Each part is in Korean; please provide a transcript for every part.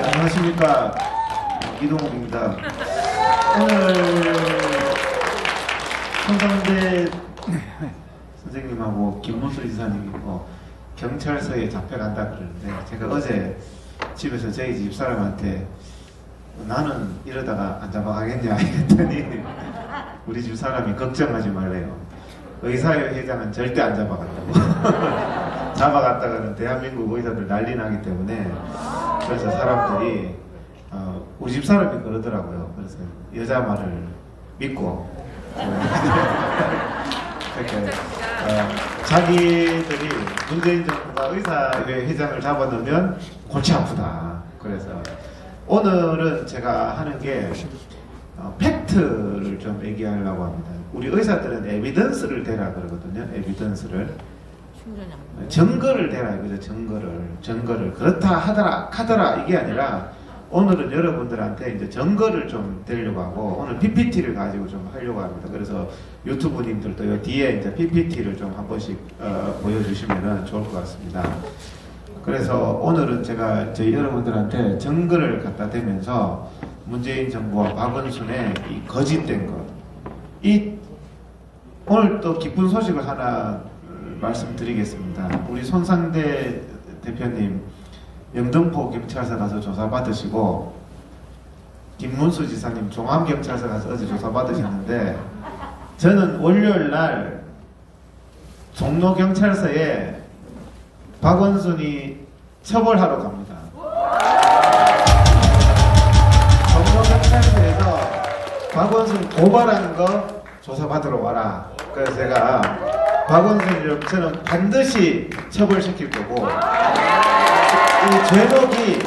안녕하십니까, 이동욱입니다. 오늘 손상대 선생님하고 김문수 이사님이 경찰서에 잡혀간다 그러는데, 제가 어제 집에서 저희 집 사람한테 나는 이러다가 안 잡아가겠냐 했더니 우리 집 사람이 걱정하지 말래요. 의사회장은 절대 안 잡아간다고. 잡아갔다가는 대한민국 의사들 난리 나기 때문에. 그래서 사람들이 우리 집 사람이 그러더라고요. 그래서 여자 말을 믿고 이렇게 자기들이 문재인 정부가 의사회장을 잡아놓으면 골치 아프다. 그래서 오늘은 제가 하는 게 팩트를 좀 얘기하려고 합니다. 우리 의사들은 에비던스를 대라 그러거든요. 에비던스를. 증거를 대라 이거죠. 증거를 그렇다 하더라 카더라 이게 아니라, 오늘은 여러분들한테 이제 증거를 좀 대려고 하고, 오늘 PPT를 가지고 좀 하려고 합니다. 그래서 유튜브님들도 요 뒤에 이제 PPT를 좀 한 번씩 보여주시면 좋을 것 같습니다. 그래서 오늘은 제가 저희 여러분들한테 증거를 갖다 대면서 문재인 정부와 박원순의 이 거짓된 것, 오늘 또 기쁜 소식을 하나 말씀드리겠습니다. 우리 손상대 대표님 영등포 경찰서 가서 조사 받으시고, 김문수 지사님 종암경찰서 가서 어제 조사 받으셨는데, 저는 월요일날 종로경찰서에 박원순이 처벌하러 갑니다. 종로경찰서에서 박원순 고발한 거 조사받으러 와라. 그래서 제가 박원순을 저는 반드시 처벌시킬 거고, 이 제목이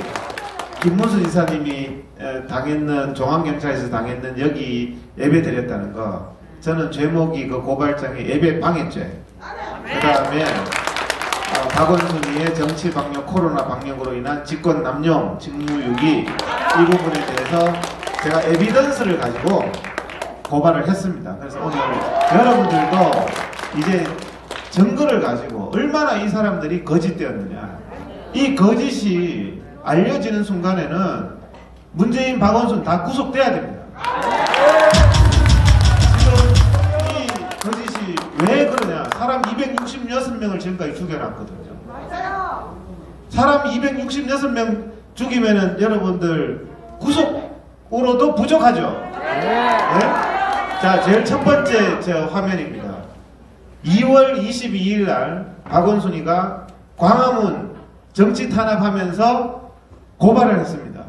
김문수 지사님이 당했는, 종암경찰에서 당했는 여기 예배 드렸다는 거, 저는 제목이 그 고발장에 예배 방해죄, 그 다음에 박원순이의 정치 방역, 코로나 방역으로 인한 직권 남용, 직무유기, 이 부분에 대해서 제가 에비던스를 가지고 고발을 했습니다. 그래서 오늘 여러분들도 이제 증거를 가지고 얼마나 이 사람들이 거짓되었느냐, 이 거짓이 알려지는 순간에는 문재인, 박원순 다 구속돼야 됩니다. 지금 이 거짓이 왜 그러냐, 사람 266명을 지금까지 죽여놨거든요. 사람 266명 죽이면은 여러분들 구속으로도 부족하죠. 네? 자, 제일 첫 번째 저 화면입니다. 2월 22일 날 박원순이가 광화문 정치 탄압하면서 고발을 했습니다.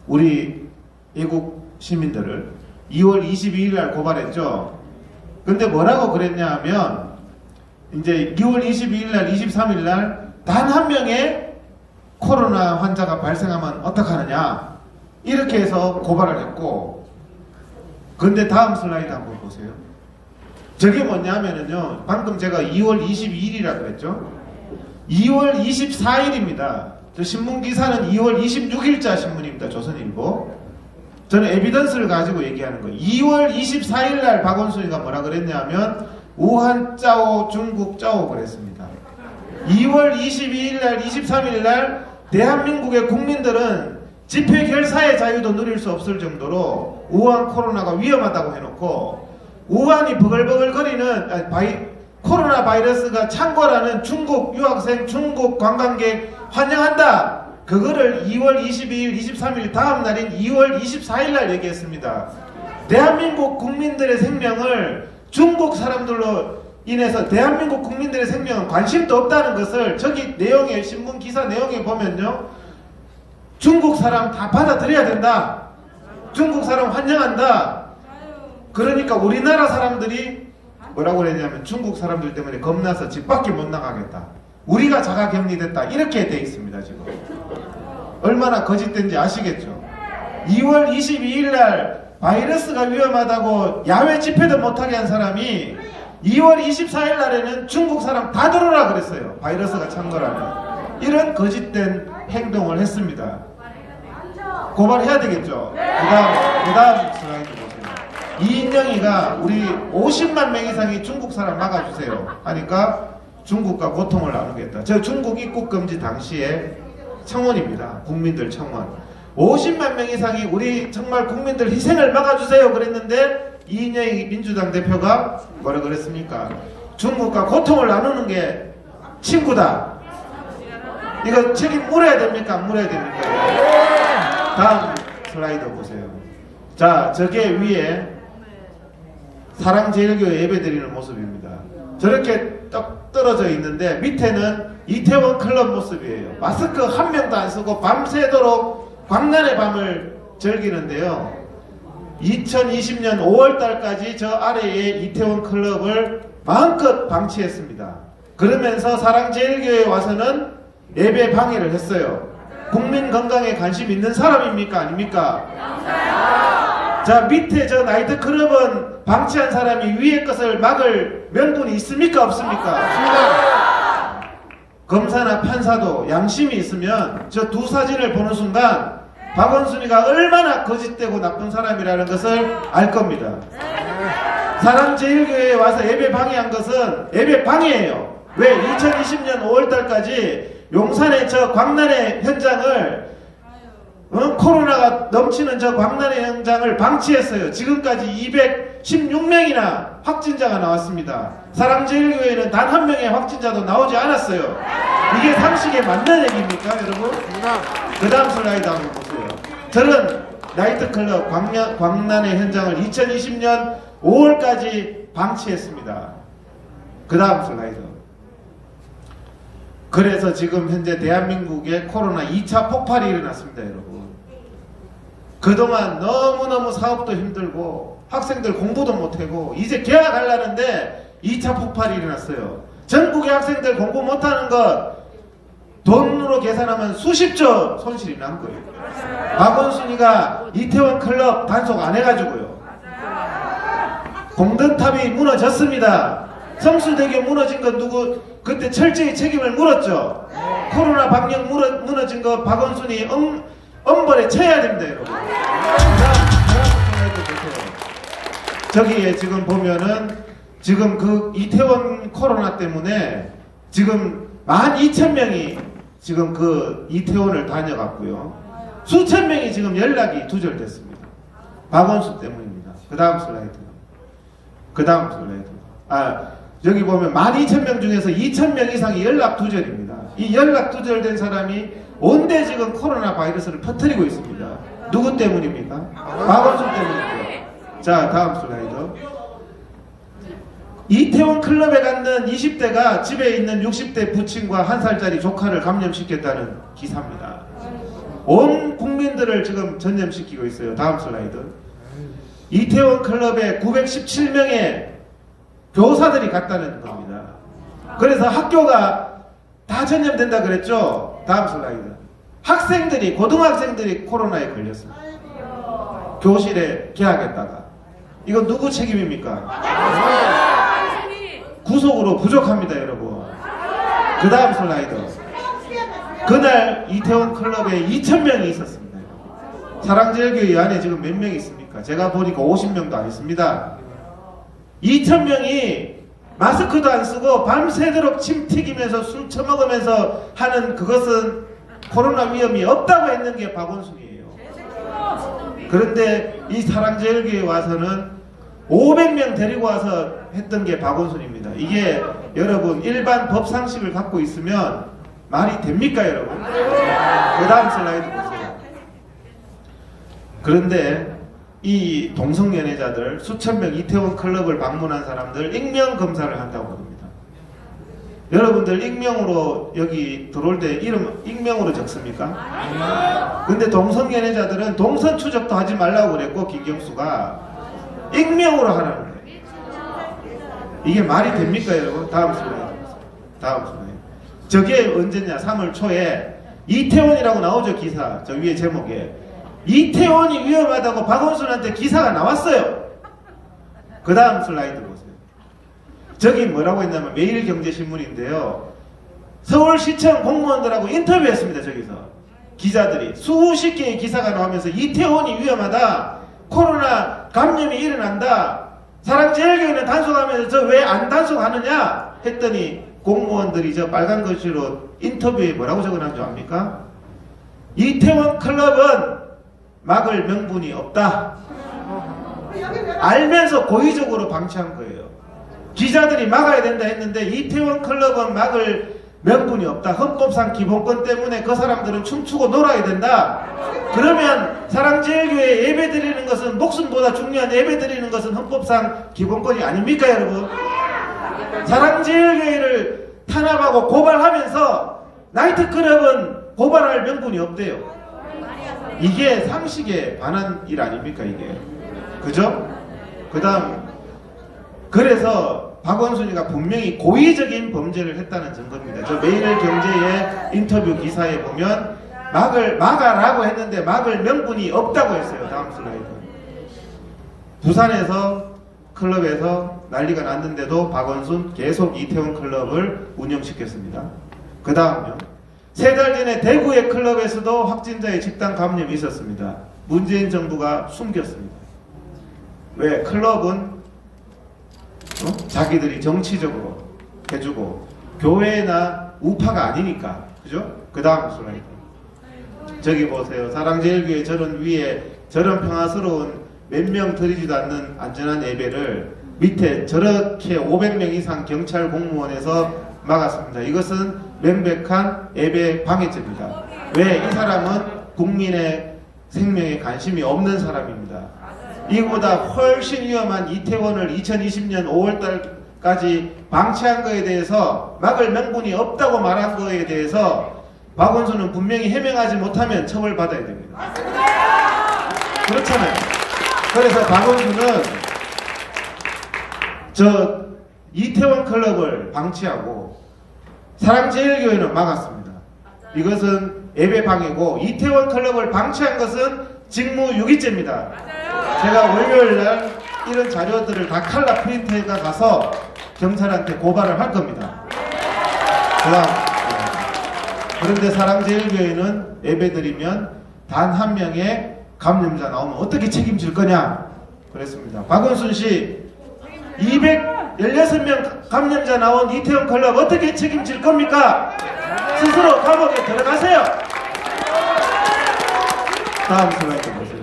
우리 애국 시민들을 2월 22일 날 고발했죠. 근데 뭐라고 그랬냐 하면, 이제 2월 22일 날, 23일 날 단 한 명의 코로나 환자가 발생하면 어떡하느냐, 이렇게 해서 고발을 했고, 근데 다음 슬라이드 한번 보세요. 저게 뭐냐면은요, 방금 제가 2월 22일이라 그랬죠. 2월 24일입니다. 저 신문기사는 2월 26일자 신문입니다. 조선일보. 저는 에비던스를 가지고 얘기하는 거예요. 2월 24일 날 박원순이가 뭐라 그랬냐면 우한 짜오, 중국 짜오 그랬습니다. 2월 22일 날, 23일 날 대한민국의 국민들은 집회 결사의 자유도 누릴 수 없을 정도로 우한 코로나가 위험하다고 해놓고, 우한이 버글버글거리는 코로나 바이러스가 창궐하는 중국 유학생, 중국 관광객 환영한다. 그거를 2월 22일, 23일 다음 날인 2월 24일 날 얘기했습니다. 대한민국 국민들의 생명을 중국 사람들로 인해서 대한민국 국민들의 생명은 관심도 없다는 것을 저기 내용에, 신문 기사 내용에 보면요, 중국 사람 다 받아들여야 된다. 중국 사람 환영한다. 그러니까 우리나라 사람들이 뭐라고 그랬냐면 중국 사람들 때문에 겁나서 집 밖에 못 나가겠다. 우리가 자가격리됐다. 이렇게 돼 있습니다. 지금 얼마나 거짓된지 아시겠죠? 2월 22일 날 바이러스가 위험하다고 야외 집회도 못하게 한 사람이 2월 24일 날에는 중국 사람 다 들어라 그랬어요. 바이러스가 창궐하는. 이런 거짓된 행동을 했습니다. 고발해야 되겠죠? 그 다음 슬라이드 보세요. 이인영이가 우리 50만 명 이상이 중국 사람 막아주세요 하니까 중국과 고통을 나누겠다. 저 중국 입국 금지 당시에 청원입니다. 국민들 청원. 50만 명 이상이 우리 정말 국민들 희생을 막아주세요 그랬는데 이인영 민주당 대표가 뭐라 그랬습니까? 중국과 고통을 나누는 게 친구다. 이거 책임 물어야 됩니까? 안 물어야 됩니까? 다음 슬라이드 보세요. 자, 저게 위에 사랑제일교회 예배드리는 모습입니다. 저렇게 딱 떨어져 있는데 밑에는 이태원 클럽 모습이에요. 마스크 한 명도 안 쓰고 밤새도록 광란의 밤을 즐기는데요. 2020년 5월달까지 저 아래에 이태원 클럽을 마음껏 방치했습니다. 그러면서 사랑제일교회에 와서는 예배 방해를 했어요. 국민 건강에 관심 있는 사람입니까? 아닙니까? 자, 밑에 저 나이트클럽은 방치한 사람이 위에 것을 막을 명분이 있습니까? 없습니까? 검사나 판사도 양심이 있으면 저 두 사진을 보는 순간 박원순이가 얼마나 거짓되고 나쁜 사람이라는 것을 알 겁니다. 사랑제일교회에 와서 예배 방해한 것은 예배 방해예요. 왜? 2020년 5월달까지 용산의 저 광란의 현장을 코로나가 넘치는 저 광란의 현장을 방치했어요. 지금까지 216명이나 확진자가 나왔습니다. 사랑제일교회는 단 한 명의 확진자도 나오지 않았어요. 이게 상식에 맞는 얘기입니까, 여러분? 그 다음 슬라이드 한번 보세요. 저는 나이트클럽 광란의 현장을 2020년 5월까지 방치했습니다. 그 다음 슬라이드. 그래서 지금 현재 대한민국에 코로나 2차 폭발이 일어났습니다, 여러분. 그동안 너무너무 사업도 힘들고 학생들 공부도 못하고 이제 개학하려는데 2차 폭발이 일어났어요. 전국의 학생들 공부 못하는 것 돈으로 계산하면 수십조 손실이 난 거예요. 박원순이가 이태원 클럽 단속 안 해가지고요. 공든탑이 무너졌습니다. 성수대교 무너진 건 누구 그때 철저히 책임을 물었죠. 코로나 방역 무너진 거 박원순이 엄벌에 쳐야 됩니다, 여러분. 저기에 지금 보면은 지금 그 이태원 코로나 때문에 지금 12,000명이 지금 그 이태원을 다녀갔고요. 수천 명이 지금 연락이 두절됐습니다. 박원순 때문입니다. 그 다음 슬라이드. 그 다음 슬라이드. 여기 보면 12,000명 중에서 2,000명 이상이 연락 두절입니다. 이 연락 두절된 사람이 온데 지금 코로나 바이러스를 퍼뜨리고 있습니다. 누구 때문입니까? 박원순 때문이죠. 자, 다음 슬라이드. 이태원 클럽에 갔는 20대가 집에 있는 60대 부친과 1살짜리 조카를 감염시켰다는 기사입니다. 온 국민들을 지금 전염시키고 있어요. 다음 슬라이드. 이태원 클럽에 917명의 교사들이 갔다는 겁니다. 그래서 학교가 다 전염된다 그랬죠? 다음 슬라이드. 학생들이, 고등학생들이 코로나에 걸렸습니다. 교실에 개학했다가. 이거 누구 책임입니까? 구속으로 부족합니다, 여러분. 그 다음 슬라이드. 그날 이태원 클럽에 2,000명이 있었습니다. 사랑제일교회 안에 지금 몇 명이 있습니까? 제가 보니까 50명도 안 있습니다. 2,000명이 마스크도 안 쓰고 밤새도록 침 튀기면서 술 처먹으면서 하는 그것은 코로나 위험이 없다고 했는 게 박원순이에요. 그런데 이 사랑제일교회에 와서는 500명 데리고 와서 했던 게 박원순입니다. 이게 여러분 일반 법 상식을 갖고 있으면 말이 됩니까, 여러분? 그 다음 슬라이드 보세요. 그런데 이 동성연애자들 수천 명 이태원 클럽을 방문한 사람들 익명 검사를 한다고 합니다. 여러분들 익명으로 여기 들어올 때 이름 익명으로 적습니까? 근데 동성연애자들은 동선 추적도 하지 말라고 그랬고 김경수가 익명으로 하라는 거예요. 이게 말이 됩니까, 여러분? 다음 슬라이드. 다음 슬라이드. 저게 언제냐? 3월 초에 이태원이라고 나오죠, 기사. 저 위에 제목에. 이태원이 위험하다고 박원순한테 기사가 나왔어요. 그 다음 슬라이드 보세요. 저기 뭐라고 했냐면 매일경제신문인데요. 서울시청 공무원들하고 인터뷰했습니다. 저기서 기자들이 수십 개의 기사가 나오면서 이태원이 위험하다, 코로나 감염이 일어난다, 사랑제일교회는 단속하면서 저 왜 안 단속하느냐 했더니 공무원들이 저 빨간 글씨로 인터뷰에 뭐라고 적어놨는 줄 압니까? 이태원 클럽은 막을 명분이 없다. 알면서 고의적으로 방치한 거예요. 기자들이 막아야 된다 했는데 이태원 클럽은 막을 명분이 없다. 헌법상 기본권 때문에 그 사람들은 춤추고 놀아야 된다. 그러면 사랑제일교회 예배 드리는 것은 목숨보다 중요한 예배 드리는 것은 헌법상 기본권이 아닙니까 여러분? 사랑제일교회를 탄압하고 고발하면서 나이트클럽은 고발할 명분이 없대요. 이게 상식에 반한 일 아닙니까 이게? 그죠? 그 다음 그래서 박원순이가 분명히 고의적인 범죄를 했다는 증거입니다. 저 매일경제의 인터뷰 기사에 보면 막아라고 했는데 막을 명분이 없다고 했어요. 다음 슬라이드. 부산에서 클럽에서 난리가 났는데도 박원순 계속 이태원 클럽을 운영시켰습니다. 그 다음요. 3달 전에 대구의 클럽에서도 확진자의 집단 감염이 있었습니다. 문재인 정부가 숨겼습니다. 왜? 클럽은 자기들이 정치적으로 해주고 교회나 우파가 아니니까. 그죠? 그 다음 슬라이드. 저기 보세요. 사랑제일교회 저런 위에 저런 평화스러운 몇 명 들이지도 않는 안전한 예배를 밑에 저렇게 500명 이상 경찰 공무원에서 막았습니다. 이것은 명백한 예배 방해죄입니다. 왜? 이 사람은 국민의 생명에 관심이 없는 사람입니다. 이보다 훨씬 위험한 이태원을 2020년 5월달까지 방치한 거에 대해서 막을 명분이 없다고 말한 거에 대해서 박원순은 분명히 해명하지 못하면 처벌받아야 됩니다. 그렇잖아요. 그래서 박원순은 저 이태원 클럽을 방치하고 사랑제일교회는 막았습니다. 이것은 예배방해고 이태원 클럽을 방치한 것은 직무유기죄입니다. 제가 월요일날 이런 자료들을 다 칼라 프린트가 가서 경찰한테 고발을 할 겁니다. 그런데 사랑제일교회는 예배드리면 단 한 명의 감염자 나오면 어떻게 책임질 거냐 그랬습니다. 박원순 씨 216명 감염자 나온 이태원 클럽 어떻게 책임질 겁니까? 스스로 감옥에 들어가세요. 다음 슬라이드 보세요.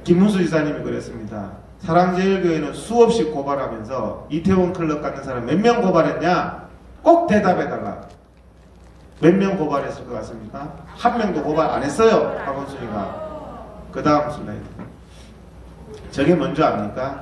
김문수 지사님이 그랬습니다. 사랑제일교회는 수없이 고발하면서 이태원 클럽 같은 사람 몇 명 고발했냐? 꼭 대답해달라. 몇 명 고발했을 것 같습니까? 한 명도 고발 안 했어요. 박원순이가. 그 다음 슬라이드. 저게 뭔지 압니까?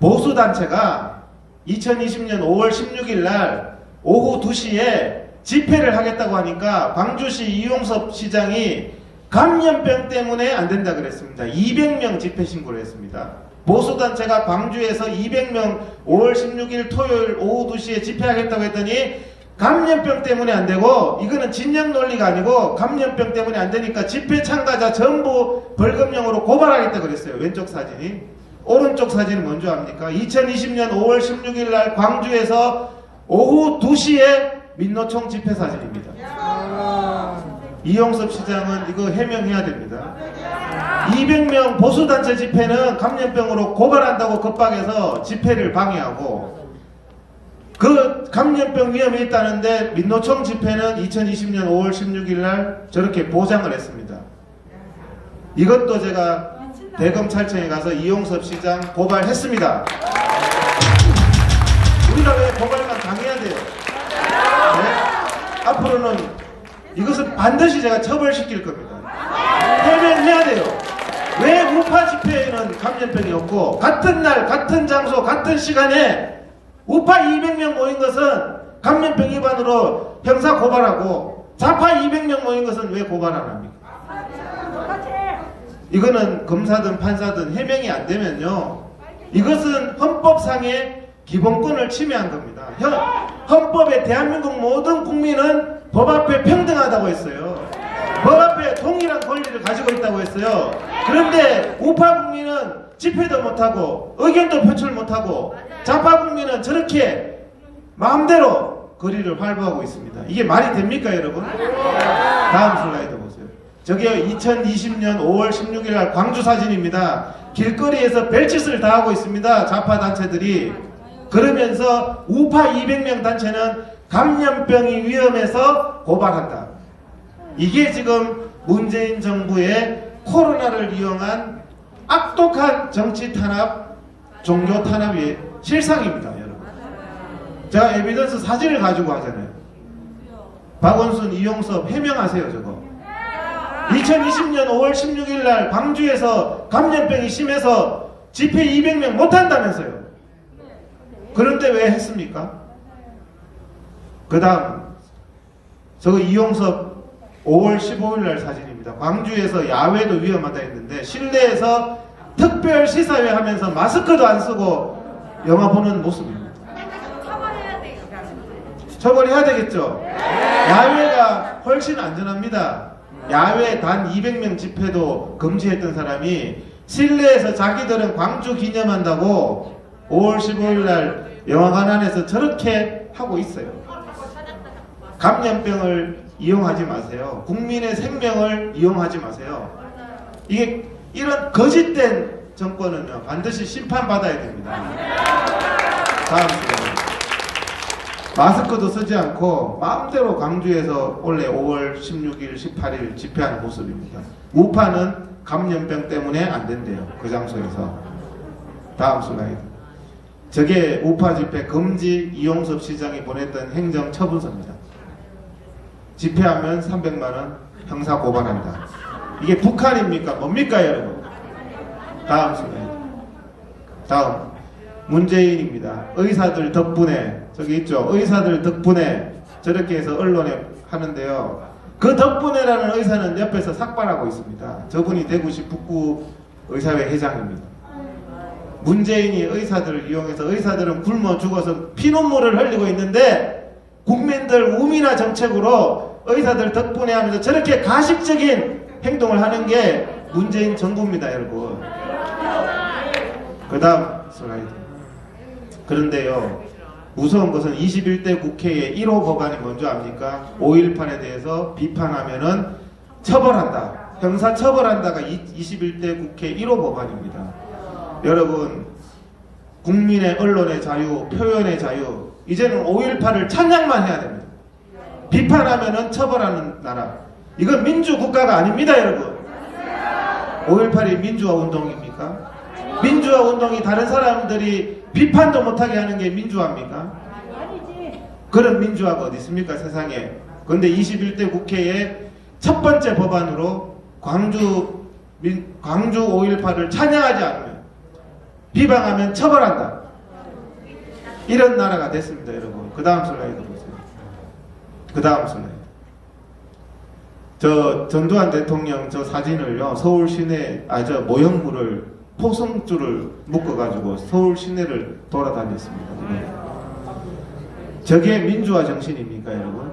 보수단체가 2020년 5월 16일 날 오후 2시에 집회를 하겠다고 하니까 광주시 이용섭 시장이 감염병 때문에 안 된다 그랬습니다. 200명 집회 신고를 했습니다. 보수단체가 광주에서 200명 5월 16일 토요일 오후 2시에 집회하겠다고 했더니 감염병 때문에 안 되고 이거는 진영 논리가 아니고 감염병 때문에 안 되니까 집회 참가자 전부 벌금형으로 고발하겠다 그랬어요. 왼쪽 사진이. 오른쪽 사진은 뭔지 압니까? 2020년 5월 16일 날 광주에서 오후 2시에 민노총 집회 사진입니다. 이용섭 시장은 이거 해명해야 됩니다. 200명 보수단체 집회는 감염병으로 고발한다고 겁박해서 집회를 방해하고 그 감염병 위험이 있다는데 민노총 집회는 2020년 5월 16일 날 저렇게 보장을 했습니다. 이것도 제가 대검찰청에 가서 이용섭 시장 고발했습니다. 우리가 왜 고발만 당해야 돼요? 네? 앞으로는 이것은 반드시 제가 처벌시킬 겁니다. 해명해야 돼요. 왜 우파 집회에는 감염병이 없고 같은 날 같은 장소 같은 시간에 우파 200명 모인 것은 감염병 위반으로 형사 고발하고 좌파 200명 모인 것은 왜 고발 안 합니까? 이거는 검사든 판사든 해명이 안 되면요 이것은 헌법상의 기본권을 침해한 겁니다. 헌법에 대한민국 모든 국민은 법 앞에 평등하다고 했어요. 법 앞에 동일한 권리를 가지고 있다고 했어요. 그런데 우파 국민은 집회도 못하고 의견도 표출 못하고 좌파 국민은 저렇게 마음대로 거리를 활보하고 있습니다. 이게 말이 됩니까 여러분? 다음 슬라이드 보세요. 저게 2020년 5월 16일 날 광주 사진입니다. 길거리에서 별짓을 다 하고 있습니다. 좌파 단체들이. 그러면서 우파 200명 단체는 감염병이 위험해서 고발한다. 이게 지금 문재인 정부의 코로나를 이용한 악독한 정치 탄압, 종교 탄압의 실상입니다, 여러분. 제가 에비던스 사진을 가지고 하잖아요. 박원순, 이용섭 해명하세요, 저거. 2020년 5월 16일 날 광주에서 감염병이 심해서 집회 200명 못한다면서요. 그런데 왜 했습니까? 그 다음 저거 이용섭 5월 15일 날 사진입니다. 광주에서 야외도 위험하다 했는데 실내에서 특별 시사회 하면서 마스크도 안 쓰고 영화 보는 모습입니다. 처벌해야 되겠죠? 야외가 훨씬 안전합니다. 야외 단 200명 집회도 금지했던 사람이 실내에서 자기들은 광주 기념한다고 5월 15일 날 영화관 안에서 저렇게 하고 있어요. 감염병을 이용하지 마세요. 국민의 생명을 이용하지 마세요. 이게 이런 거짓된 정권은요 반드시 심판받아야 됩니다. 다음 시간에 마스크도 쓰지 않고 마음대로 광주에서 원래 5월 16일, 18일 집회하는 모습입니다. 우파는 감염병 때문에 안 된대요. 그 장소에서. 다음 슬라이드. 저게 우파 집회 금지 이용섭 시장이 보냈던 행정처분서입니다. 집회하면 300만원 형사 고발한다. 이게 북한입니까? 뭡니까 여러분? 다음 슬라이드. 다음 문재인입니다. 의사들 덕분에 저기 있죠. 의사들 덕분에 저렇게 해서 언론에 하는데요. 그 덕분에라는 의사는 옆에서 삭발하고 있습니다. 저분이 대구시 북구 의사회 회장입니다. 문재인이 의사들을 이용해서 의사들은 굶어 죽어서 피눈물을 흘리고 있는데 국민들 우민화 정책으로 의사들 덕분에 하면서 저렇게 가식적인 행동을 하는 게 문재인 정부입니다, 여러분. 그 다음 슬라이드. 그런데요, 무서운 것은 21대 국회의 1호 법안이 뭔지 압니까? 5.18에 대해서 비판하면은 처벌한다. 형사 처벌한다가 21대 국회 1호 법안입니다. 여러분, 국민의 언론의 자유, 표현의 자유, 이제는 5.18을 찬양만 해야 됩니다. 비판하면은 처벌하는 나라. 이건 민주국가가 아닙니다, 여러분. 5.18이 민주화 운동입니까? 민주화 운동이 다른 사람들이 비판도 못하게 하는 게 민주화입니까? 그런 민주화가 어디 있습니까, 세상에? 그런데 21대 국회의 첫 번째 법안으로 광주 5.18을 찬양하지 않으면, 비방하면 처벌한다. 이런 나라가 됐습니다, 여러분. 그 다음 슬라이드 보세요. 그 다음 슬라이드. 저 전두환 대통령 저 사진을요, 서울 시내, 저 모형물을 포성줄을 묶어가지고 서울 시내를 돌아다녔습니다. 저게 민주화 정신입니까, 여러분?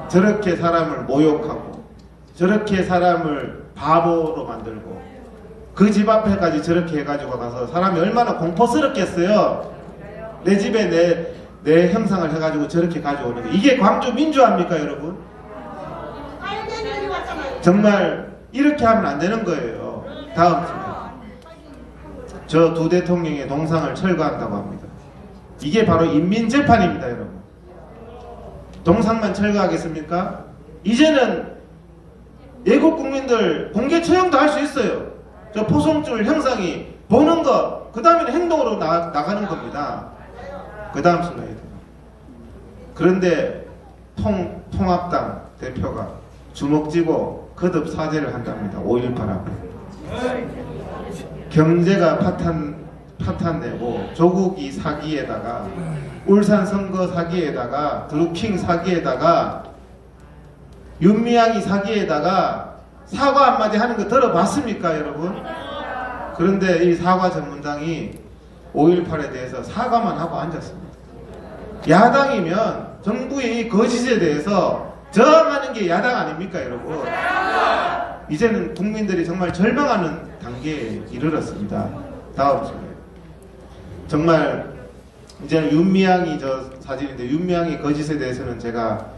저렇게 사람을 모욕하고, 저렇게 사람을 바보로 만들고, 그 집 앞에까지 저렇게 해가지고 가서 사람이 얼마나 공포스럽겠어요. 내 집에 내 형상을 해가지고 저렇게 가져오는 게, 이게 광주 민주화입니까, 여러분? 정말 이렇게 하면 안 되는 거예요. 다음 슬라이드. 저 두 대통령의 동상을 철거한다고 합니다. 이게 바로 인민재판입니다, 여러분. 동상만 철거하겠습니까? 이제는 애국 국민들 공개 처형도 할 수 있어요. 저 포송줄 형상이 보는 것, 그 다음에는 행동으로 나가는 겁니다. 그 다음 슬라이드. 그런데 통합당 대표가 주먹 쥐고 거듭 사죄를 한답니다. 5.18하고. 경제가 파탄되고 조국이 사기에다가 울산 선거 사기에다가 드루킹 사기에다가 윤미향이 사기에다가 사과 한마디 하는 거 들어봤습니까, 여러분? 그런데 이 사과 전문당이 5.18에 대해서 사과만 하고 앉았습니다. 야당이면 정부의 이 거짓에 대해서 저항하는 게 야당 아닙니까, 여러분? 이제는 국민들이 정말 절망하는 단계에 이르렀습니다. 다음 슬라이드. 정말 이제는 윤미향이 저 사진인데, 윤미향이 거짓에 대해서는 제가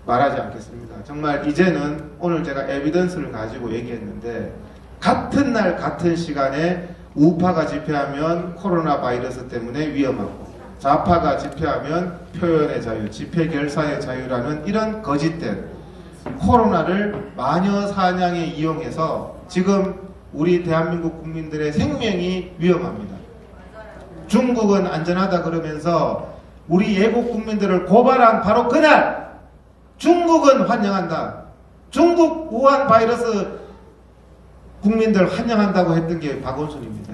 말하지 않겠습니다. 정말 이제는 오늘 제가 에비던스를 가지고 얘기했는데, 같은 날 같은 시간에 우파가 집회하면 코로나 바이러스 때문에 위험하고, 좌파가 집회하면 표현의 자유, 집회 결사의 자유라는 이런 거짓된 코로나를 마녀 사냥에 이용해서 지금 우리 대한민국 국민들의 생명이 위험합니다. 중국은 안전하다 그러면서 우리 애국 국민들을 고발한 바로 그날 중국은 환영한다. 중국 우한 바이러스 국민들 환영한다고 했던 게 박원순입니다.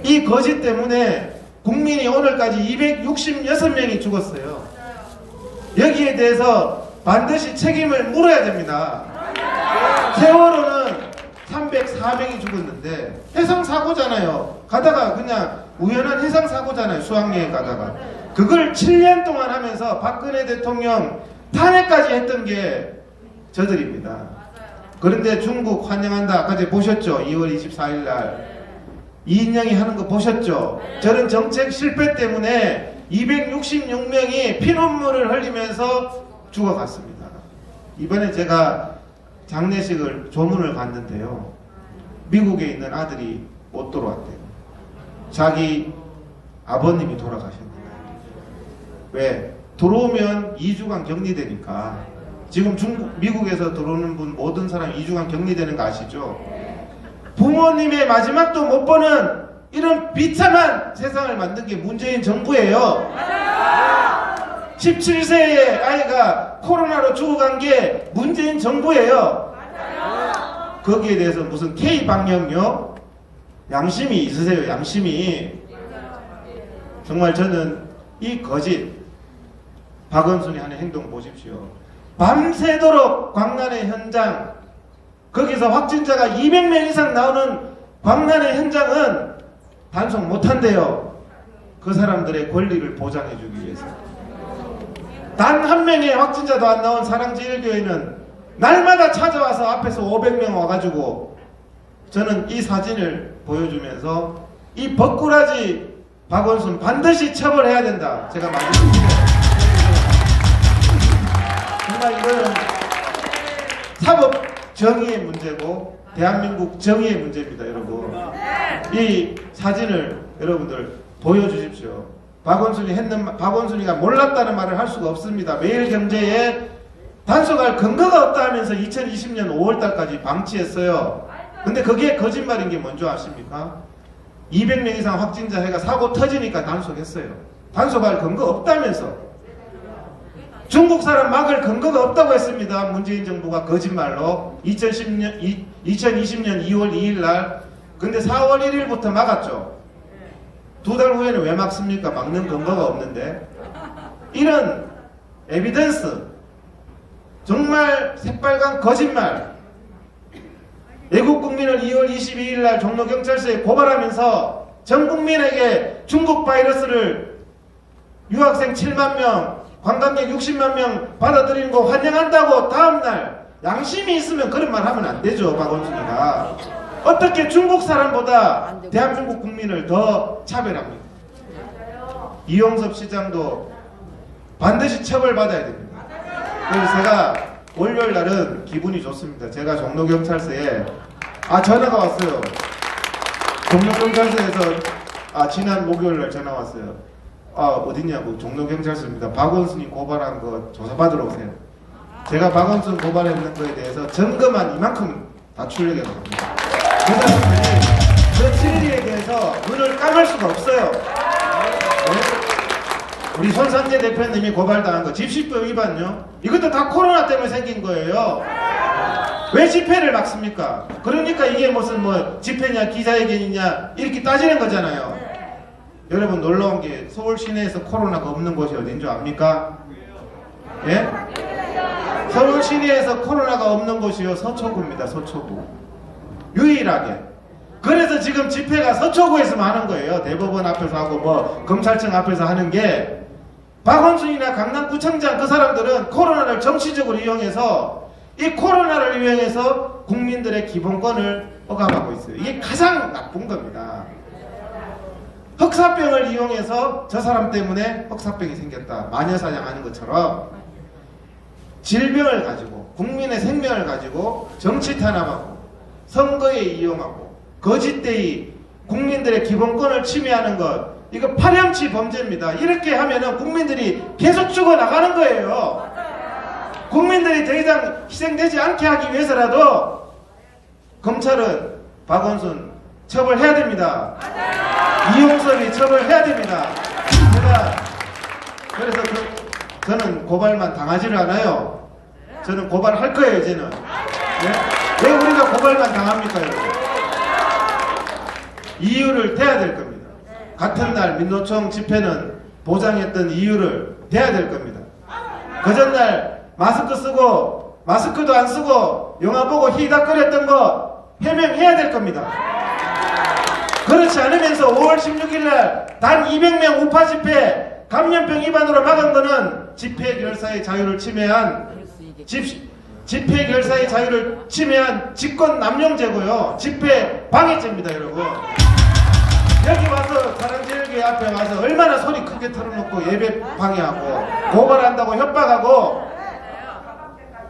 이 거짓 때문에 국민이 오늘까지 266명이 죽었어요. 여기에 대해서 반드시 책임을 물어야 됩니다. 세월호는 304명이 죽었는데 해상사고잖아요. 가다가 그냥 우연한 해상사고잖아요. 수학여행 가다가. 그걸 7년 동안 하면서 박근혜 대통령 탄핵까지 했던 게 저들입니다. 그런데 중국 환영한다. 아까 보셨죠? 2월 24일 날 이인영이 하는 거 보셨죠? 저런 정책 실패 때문에 266명이 피눈물을 흘리면서 죽어갔습니다. 이번에 제가 장례식을 조문을 갔는데요. 미국에 있는 아들이 못 들어왔대요. 자기 아버님이 돌아가셨는데. 왜? 들어오면 2주간 격리되니까. 지금 미국에서 들어오는 분 모든 사람 2주간 격리되는 거 아시죠? 부모님의 마지막도 못 보는 이런 비참한 세상을 만든 게 문재인 정부예요. 17세의 아이가 코로나로 죽어간 게 문재인 정부예요. 거기에 대해서 무슨 K방역요? 양심이 있으세요. 양심이. 정말 저는 이 거짓 박원순이 하는 행동 보십시오. 밤새도록 광란의 현장, 거기서 확진자가 200명 이상 나오는 광란의 현장은 단속 못한대요. 그 사람들의 권리를 보장해주기 위해서. 단 한 명의 확진자도 안 나온 사랑제일교회는 날마다 찾아와서 앞에서 500명 와가지고 저는 이 사진을 보여주면서 이 버꾸라지 박원순 반드시 처벌해야 된다. 제가 말씀드립니다. 정말 이거는 사법 정의의 문제고 대한민국 정의의 문제입니다. 여러분 이 사진을 여러분들 보여주십시오. 박원순이가 몰랐다는 말을 할 수가 없습니다. 매일경제에 단속할 근거가 없다 하면서 2020년 5월달까지 방치했어요. 근데 그게 거짓말인 게 뭔지 아십니까? 200명 이상 확진자 해가 사고 터지니까 단속했어요. 단속할 근거 없다면서. 중국 사람 막을 근거가 없다고 했습니다. 문재인 정부가 거짓말로 2020년 2월 2일 날. 근데 4월 1일부터 막았죠. 2달 후에는 왜 막습니까? 막는 근거가 없는데. 이런 에비던스, 정말 새빨간 거짓말. 애국 국민을 2월 22일 날 종로경찰서에 고발하면서 전 국민에게 중국 바이러스를 유학생 7만 명, 관광객 60만 명 받아들이는 거 환영한다고 다음날 양심이 있으면 그런 말 하면 안 되죠. 박원순이가. 어떻게 중국 사람보다 대한민국 국민을 더 차별합니까? 이용섭 시장도 반드시 처벌받아야 됩니다. 그래서 제가 월요일 날은 기분이 좋습니다. 제가 종로경찰서에 전화가 왔어요. 종로경찰서에서 지난 목요일 날 전화 왔어요. 어디냐고. 종로경찰서입니다. 박원순이 고발한 거 조사받으러 오세요. 제가 박원순 고발했는 거에 대해서 점검한 이만큼 다 출력해 겁니다. 그 사람들이 그 진리에 대해서 눈을 감을 수가 없어요. 네? 우리 손상재 대표님이 고발당한 거 집시법 위반요? 이것도 다 코로나 때문에 생긴 거예요. 왜 집회를 막습니까? 그러니까 이게 무슨 집회냐 기자회견이냐 이렇게 따지는 거잖아요. 여러분 놀라운 게 서울 시내에서 코로나가 없는 곳이 어딘 줄 압니까? 예? 서울 시내에서 코로나가 없는 곳이요 서초구입니다. 서초구. 유일하게. 그래서 지금 집회가 서초구에서만 하는 거예요. 대법원 앞에서 하고 검찰청 앞에서 하는 게. 박원순이나 강남구청장 그 사람들은 코로나를 정치적으로 이용해서 이 코로나를 이용해서 국민들의 기본권을 억압하고 있어요. 이게 가장 나쁜 겁니다. 흑사병을 이용해서 저 사람 때문에 흑사병이 생겼다. 마녀사냥하는 것처럼 질병을 가지고 국민의 생명을 가지고 정치 탄압하고 선거에 이용하고 거짓되이 국민들의 기본권을 침해하는 것, 이거 파렴치 범죄입니다. 이렇게 하면은 국민들이 계속 죽어나가는 거예요. 국민들이 더 이상 희생되지 않게 하기 위해서라도 검찰은 박원순 처벌해야 됩니다. 이용섭이 처벌해야 됩니다. 그래서 저는 고발만 당하지를 않아요. 저는 고발할 거예요, 이제는. 네? 왜 우리가 고발만 당합니까, 여러분? 이유를 대야 될 겁니다. 같은 날 민노총 집회는 보장했던 이유를 대야 될 겁니다. 그 전날 마스크 쓰고 마스크도 안 쓰고 영화 보고 히닥거렸던 거 해명해야 될 겁니다. 그렇지 않으면서 5월 16일 날 단 200명 우파 집회 감염병 위반으로 막은 거는 집회 결사의 자유를 침해한 집회 결사의 자유를 침해한 직권 남용죄고요. 집회 방해죄입니다, 여러분. 여기 와서 사랑제일교회 앞에 와서 얼마나 소리 크게 털어놓고 예배 방해하고 고발한다고 협박하고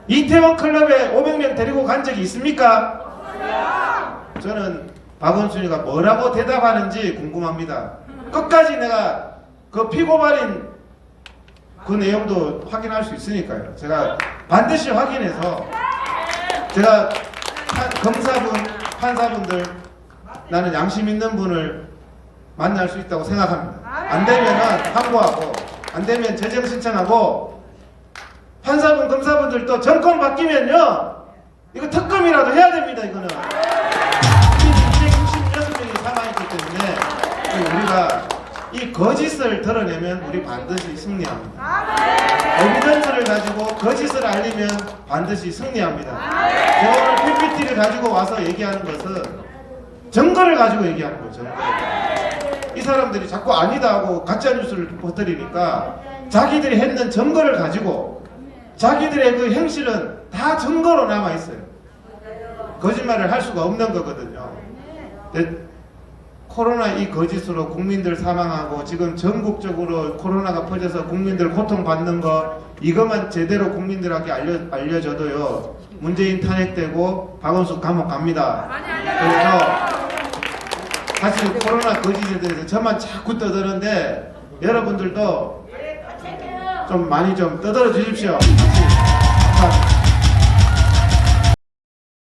이태원 클럽에 500명 데리고 간 적이 있습니까? 저는 박원순이가 뭐라고 대답하는지 궁금합니다. 끝까지 내가 그 피고발인 그 내용도 확인할 수 있으니까요. 제가 반드시 확인해서 제가 검사분, 판사분들 나는 양심 있는 분을 만날 수 있다고 생각합니다. 안 되면은 항고하고 안 되면 재정 신청하고 판사분, 검사분들도 정권 바뀌면요 이거 특검이라도 해야 됩니다. 이거는 266명이 사망했기 때문에 우리가 이 거짓을 드러내면 우리 반드시 승리합니다. 에비던스를 가지고 거짓을 알리면 반드시 승리합니다. 제가 오늘 PPT를 가지고 와서 얘기하는 것은 증거를 가지고 얘기하는 거예요. 증거. 이 사람들이 자꾸 아니다 하고 가짜뉴스를 퍼뜨리니까 자기들이 했는 증거를 가지고 자기들의 그 행실은 다 증거로 남아있어요. 거짓말을 할 수가 없는 거거든요. 코로나 이 거짓으로 국민들 사망하고 지금 전국적으로 코로나가 퍼져서 국민들 고통받는 거 이것만 제대로 국민들에게 알려줘도요 문재인 탄핵되고 박원순 감옥 갑니다. 그래서 사실 코로나 거짓에 대해서 저만 자꾸 떠드는데 여러분들도 좀 많이 좀 떠들어 주십시오.